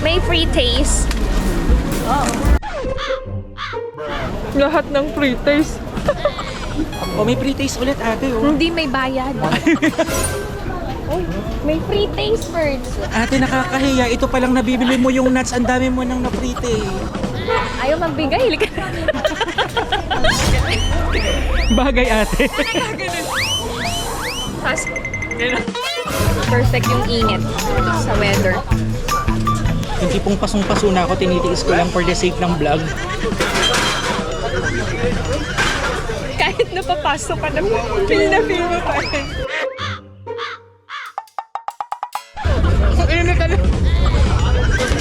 May free taste. Lahat ng free taste. O, may pre-taste ulit ate, oh. Hindi may bayad. Oh, may free taste first. Ate, nakakahiya. Ito palang nabibili mo yung nuts. Ang dami mo nang na-pre-taste. Ayaw magbigay. Bagay, ate. Perfect yung init sa weather. Hindi pong pasong-paso na ako. Tinitiis ko lang for the sake ng vlog. Kahit napapasok ka na, feel na feel mo pa rin.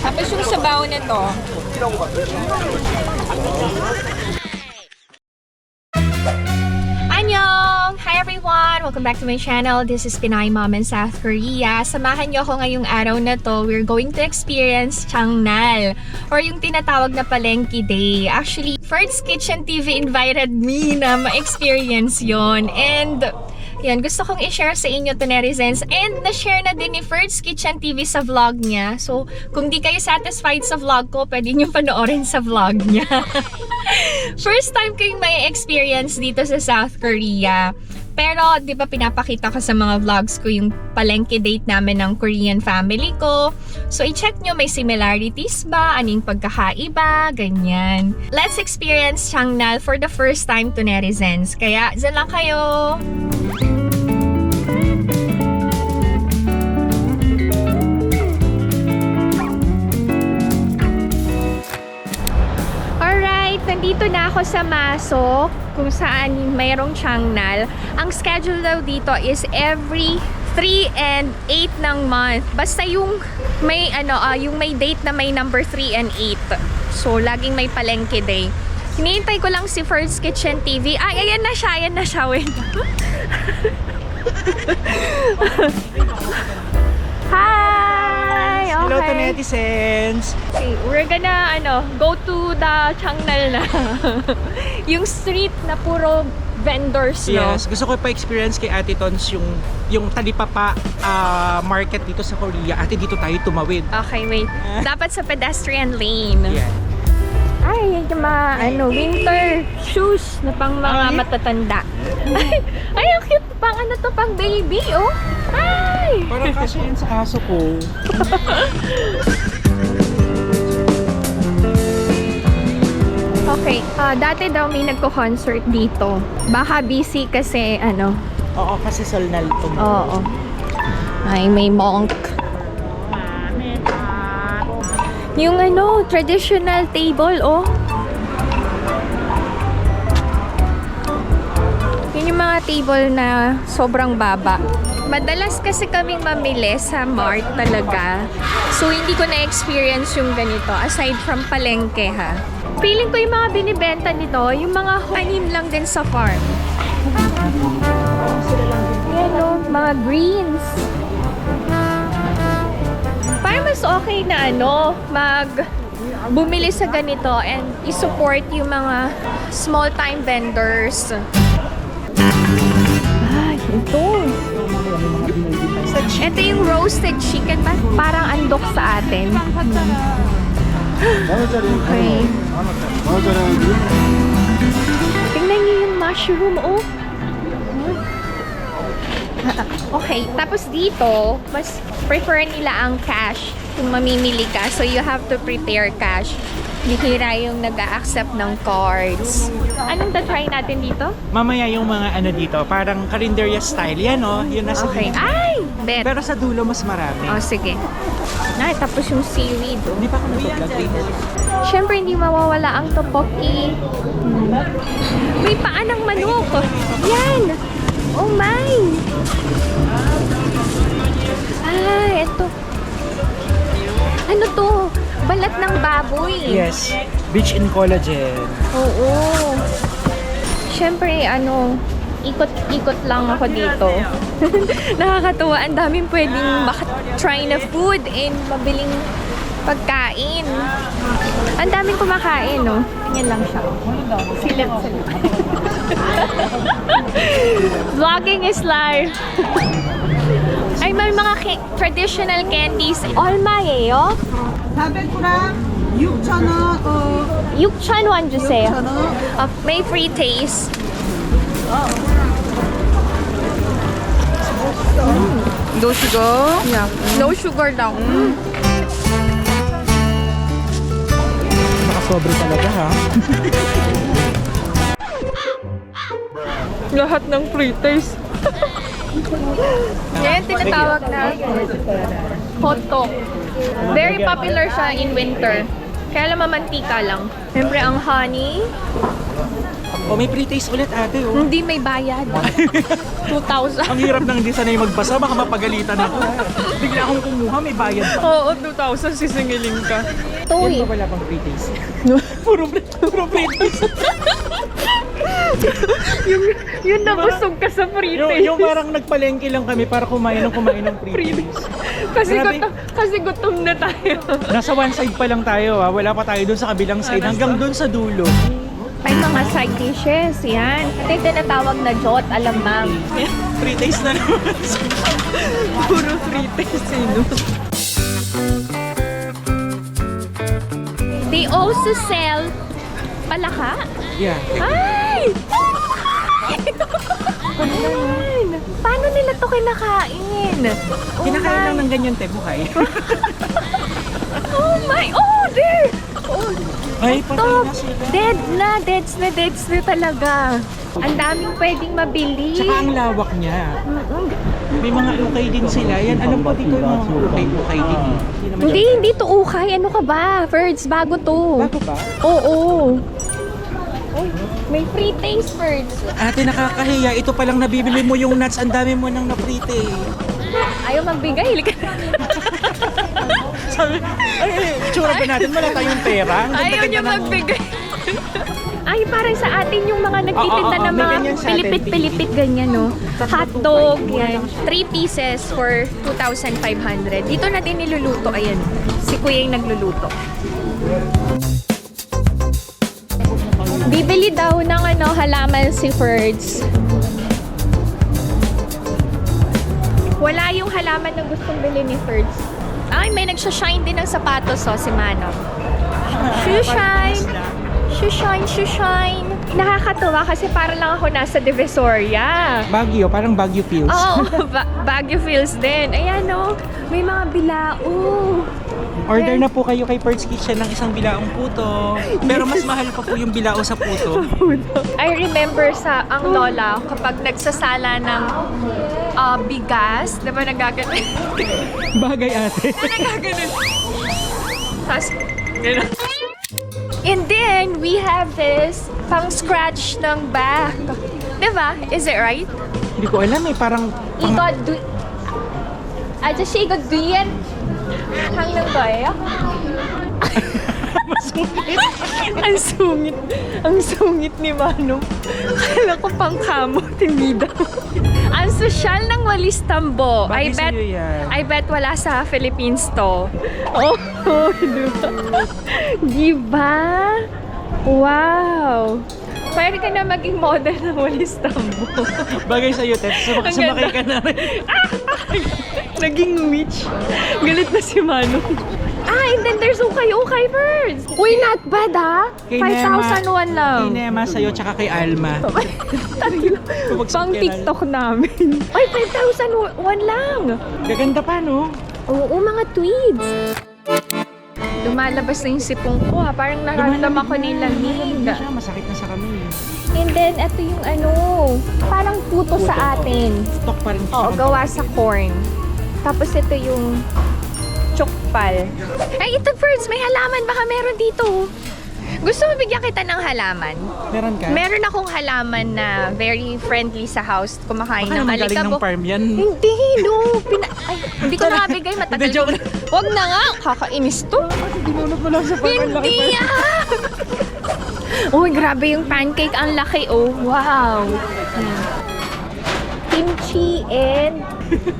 Tapos yung sabaw nito. Annyeong! Hi everyone! Welcome back to my channel. This is Pinay Mom in South Korea. Samahan niyo ako ngayong araw na to. We're going to experience Changnal or yung tinatawag na Palengke Day. Actually, Ferds Kitchen TV invited me na ma-experience yon. And yan, gusto kong i-share sa inyo to netizens, and na-share na din ni Ferds Kitchen TV sa vlog niya. So, kung di kayo satisfied sa vlog ko, pwede nyo panoorin sa vlog niya. First time ko yung may experience dito sa South Korea. Pero, di ba pinapakita ko sa mga vlogs ko yung palengke date namin ng Korean family ko. So, i-check nyo may similarities ba? Anong pagkakaiba? Ganyan. Let's experience Changnal for the first time to netizens. Kaya, dyan lang kayo! Nandito na ako sa Masok, kung saan mayroong Changnal. Ang schedule daw dito is every 3 and 8 ng month. Basta yung may yung may date na may number 3 and 8. So laging may palengke day. Hinihintay ko lang si Ferds Kitchen TV. Ay, ayan na siya, wait. Hi! Okay. Hello to netizens! Okay, we're gonna go to the Changnal na. Yung street na puro vendors, no? Yes, gusto ko pa-experience kay Ate Tons yung talipapa market dito sa Korea. Ate, dito tayo tumawid. Okay, wait. Dapat sa pedestrian lane. Yeah. Ay, yung mga winter shoes na pang mga matatanda. Ay, ang cute. Pang to, pang baby, oh. Ay! Parang kasi yun sa aso ko. Okay, dati daw may nagko-concert dito. Baka busy kasi Oo, kasi solnal to. Oo. Ay, may monk. Yung traditional table, oh. Yun yung mga table na sobrang baba. Madalas kasi kaming mamili sa mart talaga. So, hindi ko na-experience yung ganito. Aside from palengke, ha. Feeling ko yung mga binibenta nito, yung mga tanim lang din sa farm. Yan, oh. Mga greens. Parang mas okay na bumili sa ganito and i-support yung mga small time vendors. Ay, ito. Ito yung roasted chicken. Parang andok sa atin. Okay. Tingnan niyo yung mushroom, oh. Okay, tapos dito, mas prefer nila ang cash kung mamimili ka. So, you have to prepare cash. Bihira yung nag-a-accept ng cards. Anong try natin dito? Mamaya yung mga dito, parang karinderya style. Yan, oh. Yun nasa Okay. dulo. Ay! Bet. Pero sa dulo mas marami. Oh, sige. Ay, tapos yung seaweed, oh. Hindi pa ako nag-vlog. Siyempre, hindi mawawala ang tteokbokki. May paa ng manok. Yan! Oh my! Ah, ito. Ano to? Balat ng baboy. Yes. Rich in collagen. Oo. Siyempre, ikot-ikot lang ako dito. Nakakatuwa. Ang daming pwedeng try na food and mabiling pagkain. Ang daming kumakain, no? Tingnan lang siya. Silat. Vlogging is life. Ay, may mga traditional candies. Olmaye, oh. 400g 6,000원, 6,000원 주세요. 6,000원. May free taste. No sugar. Yeah. No sugar daw. Nakasobre talaga ha. Lahat ng free taste. Yan tinatawag na hot dog. Very popular siya in winter. Kaya lang mamantika lang. Siyempre ang honey, O may pre-taste ulit ate oh. hindi may bayad. 2,000. Ang hirap nang hindi sanay magbasa, baka mapagalitan ako. Bigla akong kumuha, may bayad pa. Oo, 2,000 sisingilin ka. Yan ba wala pang pre-taste? puro pre-taste. Yun nabusog ka sa free taste. Yung parang nagpalengke lang kami para kumain ng pre-taste. Grabe. Kasi gutom na tayo. Nasa one side pa lang tayo ha. Wala pa tayo dun sa kabilang side. Hanggang dun sa dulo. May mga side dishes, yan. Ito yung tinatawag na jot, alamang. Pre-taste na naman. Puro free taste, They also sell palaka. Yeah. Ay! Ayan. Paano nila to kinakain? Kinakain lang ng ganyan te, buhay. Oh my! Oh, there! Oh, Ay, patay top! na sila. Deads na talaga. Ang daming pwedeng mabili. Tsaka ang lawak niya. May mga ukay din sila. Yan, alam ko dito yung mga ukay din. Hindi to ukay. Ano ka ba? Ferds, bago to. Bago ba? Oo. Uy, may free taste, Ferds. Ate, nakakahiya. Ito palang nabibili mo yung nuts. Ang dami mo nang na-prite. Ayaw magbigay. Sabi, ay, tsura ba natin? Wala tayong pera. Ang Ayaw ganda-ganda niya ng- magbigay. Ay, parang sa atin yung mga nagtitinda Oo, ng may mga ganyan sa atin, pilipit-pilipit ganyan, no? Hotdog, yan. 3 pieces for 2,500. Dito natin niluluto, ayan. Si Kuya yung nagluluto. Bibili daw ng halaman si Ferds. Wala yung halaman na gustong bilhin ni Ferds. Ay, may nagsha-shine din ng sapatos, si Manong. Shoe-shine! Shoe-shine! Nakakatuwa kasi para lang ako nasa Divisoria. Baguio, parang Baguio feels. Oo, Baguio feels din. Ayan, no? May mga bilao. Order na po kayo kay Perch Kitchen ng isang bilaong puto. Pero mas mahal pa po yung bilao sa puto. I remember ang lola kapag nagsasala ng bigas, di ba nagaganon? Bagay ate. Nagaganon. Tapos, gano'n. And then, we have this pang-scratch ng back. Di ba? Is it right? Hindi ko alam parang... 아저씨 이거 뒤엔 닦는 거예요? Ang sungit. Ang sungit ni Manong. Kala ko pang kamot, hindi daw. Ang sosyal ng walis tambo. Bagay sa'yo yan. I bet wala sa Philippines to. Oh, diba? Diba? Wow! Pwede ka na maging model ng walis tambo. Bagay sa'yo, Ted. Ang Sumakay ganda. ka na rin. Naging witch. Galit na si Manong. And then there's ukay birds. Uy, not bad Kay Nema. 5,001 lang. Kay Nema sa'yo, tsaka kay Alma. Pang TikTok namin. Ay, 5,001 lang. Gaganda pa, no? Oo, mga tweeds. Lumalabas na yung sipong ko, ha. Parang nararamdaman ko nilamig. Masakit na sa kami. And then, ito yung parang puto sa atin. Stock pa rin siya. Oo, gawa sa corn. Tapos ito yung chokpal. Ay, ito birds, may halaman. Baka meron dito. Gusto mo bigyan kita ng halaman? Meron ka? Meron akong halaman na very friendly sa house. Kumakain Baka ng naman galing ng alikabok. farm yan. Hindi, no. Ay, hindi ko nabigay. Matagal Hindi, joke ko. Wag na nga. Kakainis to. Dinunod mo lang sa farm. Ang laki Hindi pa. Uy, grabe yung pancake. Ang laki, oh. Wow. Kimchi and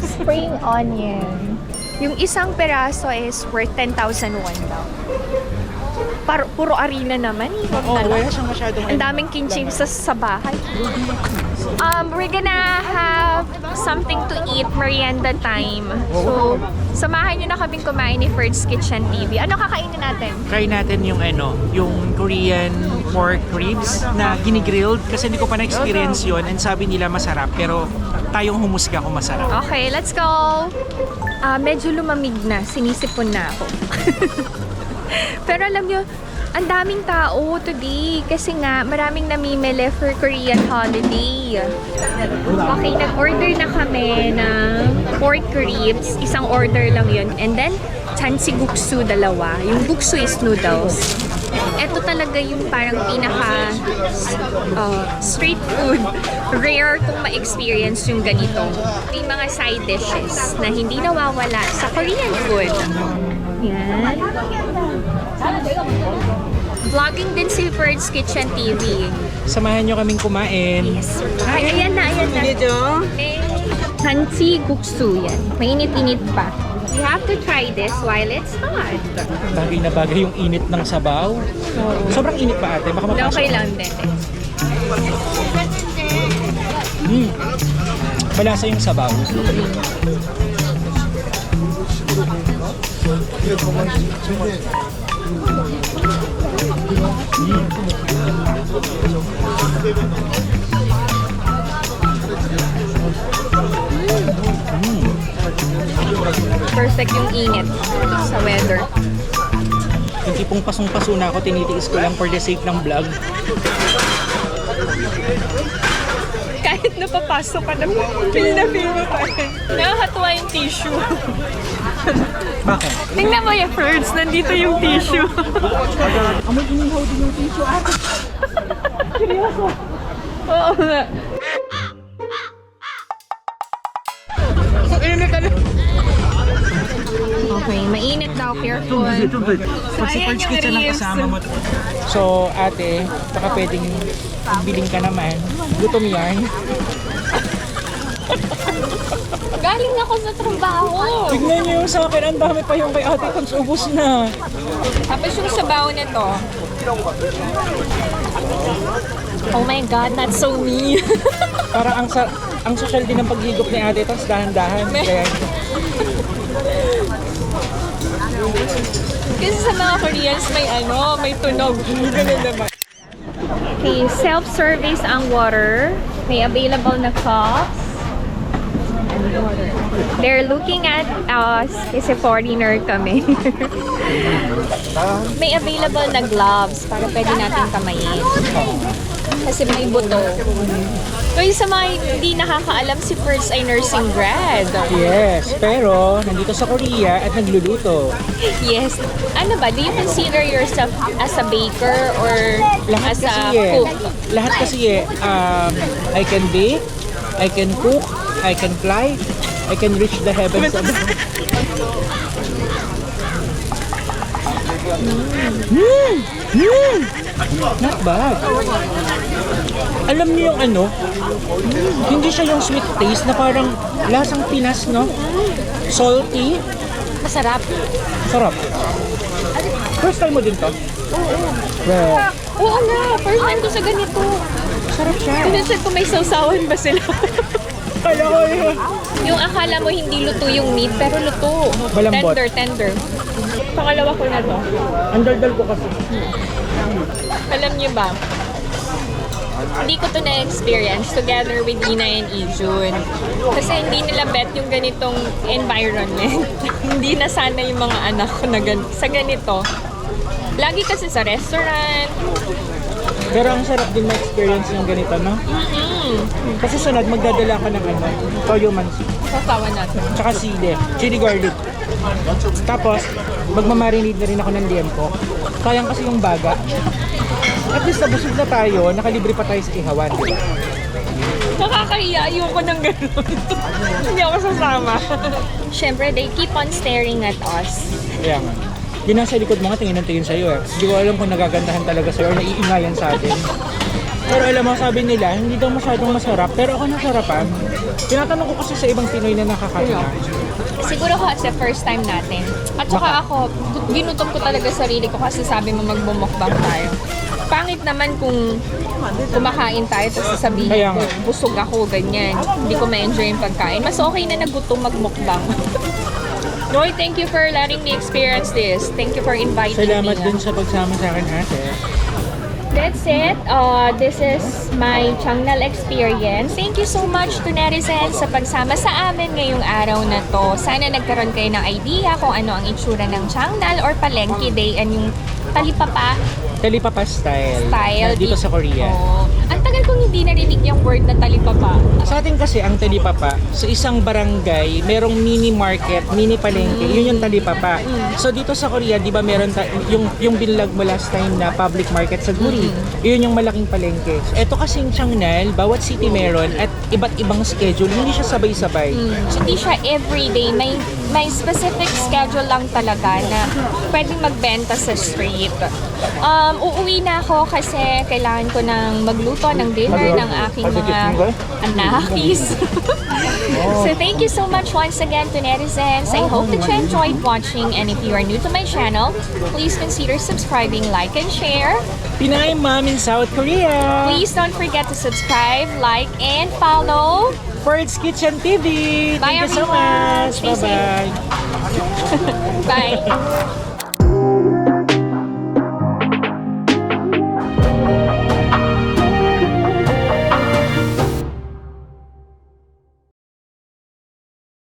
spring onion. Yung isang peraso is worth 10,000 won daw. Puro arena naman. Wag Oo, na lang. wala siyang masyadong... Ang daming kimchi sa bahay. We're gonna have something to eat, merienda time. So, samahan nyo na kaming kumain ni Fert's Kitchen TV. Ano kakainin natin? Try natin yung yung Korean pork ribs na ginigrilled kasi hindi ko pa na-experience yun and sabi nila masarap pero tayong humusga kung masarap. Okay, let's go! Medyo lumamig na, sinisipon na ako. Pero alam nyo, ang daming tao today kasi nga maraming namimili for Korean holiday. Okay, nag-order na kami ng pork ribs. Isang order lang yun. And then, chansiguksu, dalawa. Yung guksu is noodles. Ito talaga yung parang pinaka street food. Rare kung ma-experience yung ganito. May mga side dishes na hindi nawawala sa Korean food. Yan. Vlogging din si Fert's Kitchen TV. Samahan nyo kaming kumain. Yes. Ay, ayan na, ayan na. May chansiguksu yan. Mainit-init pa. We have to try this while it's hot. Bagay na bagay yung init ng sabaw. Sobrang init pa ate, baka mapasok. Okay lang din. Malasa yung sabaw. Perfect yung init sa weather. Yung tipong pasong-paso na ako, tinitiis ko lang for the sake ng vlog. Kahit napapasok ka na, feel na pa rin. Nakakatuwa yung tissue. Bakit? Tingnan mo yung Fert's, nandito yung tissue. Amoy inihaw din yung tissue ate. Seryoso. Oo nga. Okay, mainit daw, careful. Pag si Fert's Kitchen ang kasama mo. So ate, baka pwedeng biling ka naman. Gutom yan. Galing ako sa trabaho. Tignan niyo yung sa akin, ang dami pa yung kay ate Tons, ubos na. Tapos yung sabaw nito. Oh my God, that's so me. Parang ang social din ng paghigop ni ate Tons, dahan-dahan. Kaya, Kasi sa mga Koreans may tunog. Ganun naman. Okay, self-service ang water. May available na cups. They're looking at us kasi foreigner kami. May available na gloves para pwede natin kamayin. Kasi may buto. Kaya sa mga hindi nakakaalam, si Fert's ay nursing grad. yes, pero nandito sa Korea at nagluluto. Yes. Ano ba? Do you consider yourself as a baker or Lahat as a kasi cook? Lahat kasi I can bake, I can cook, I can fly, I can reach the heavens. Not bad. Alam niyo yung hindi siya yung sweet taste na parang lasang Pinas, no? Salty. Masarap. Sarap. First time mo din to? Oo. Oo nga. First time ko sa ganito. Sarap siya. Pinansin ko may sausawan ba sila? Kala ko yun. Yung akala mo hindi luto yung meat, pero luto. Malambot. Tender. Pangalawa ko na to. Ang daldal ko kasi. Alam niyo ba, hindi ko to na-experience together with Ina and Ijun. Kasi hindi nila bet yung ganitong environment. Hindi na sana yung mga anak ko na sa ganito. Lagi kasi sa restaurant. Pero ang sarap din ma-experience yung ganito, no? Kasi sunod, magdadala ka ng toyo mansi. Sasawa natin. Tsaka sili, chili garlic. Tapos, magmamarinate na rin ako ng liempo. Sayang kasi yung baga. At least nabusog na tayo, nakalibre pa tayo sa ihawan, di ba? Nakakahiya. Ayoko ng gano'n. Hindi ako sasama. Siyempre, they keep on staring at us. Kaya nga. Yun nasa likod mo nga, tingin ng tingin sa'yo eh. Hindi ko alam kung nagagandahan talaga sa'yo or naiingayan sa atin. Pero alam mo, sabi nila, hindi daw masyadong masarap. Pero ako nasarapan. Tinatanong ko kasi sa ibang Pinoy na nakakain. Siguro kasi first time natin. At saka ako, ginutom ko talaga sarili ko kasi sabi mo magbumukbang tayo. Pangit naman kung kumakain tayo tapos sasabihin Kaya ko, nga. busog ako, ganyan. Hindi ko ma-enjoy yung pagkain. Mas okay na nagutom magmukbang. Noy, thank you for letting me experience this. Thank you for inviting Salamat me. dun sa pagsama sa akin, ate. That's it. This is my Changnal experience. Thank you so much to netizens sa pagsama sa amin ngayong araw na to. Sana nagkaroon kayo ng idea kung ano ang itsura ng Changnal or Palengke Day and yung talipapa Talipapa style. Dito sa Korea. Oo. Ang tagal kong hindi narinig yung word na talipapa. Sa atin kasi ang talipapa, sa isang barangay, merong mini market, mini palengke, yun yung talipapa. So dito sa Korea, di ba meron yung binlog mo last time na public market sa Guri, yun yung malaking palengke. So, ito kasing Changnal, bawat city meron at iba't ibang schedule, hindi siya sabay-sabay. Hindi siya everyday. May specific schedule lang talaga na pwedeng magbenta sa street. Uuwi na ako kasi kailangan ko nang magluto ng dinner ng aking mga anakis. So thank you so much once again to netizens. I hope that you enjoyed watching, and if you are new to my channel, please consider subscribing, like, and share. Pinay Mom in South Korea! Please don't forget to subscribe, like, and follow. Ford's Kitchen TV! Bye, Thank you so everyone. much! Stay safe. Bye-bye! Bye.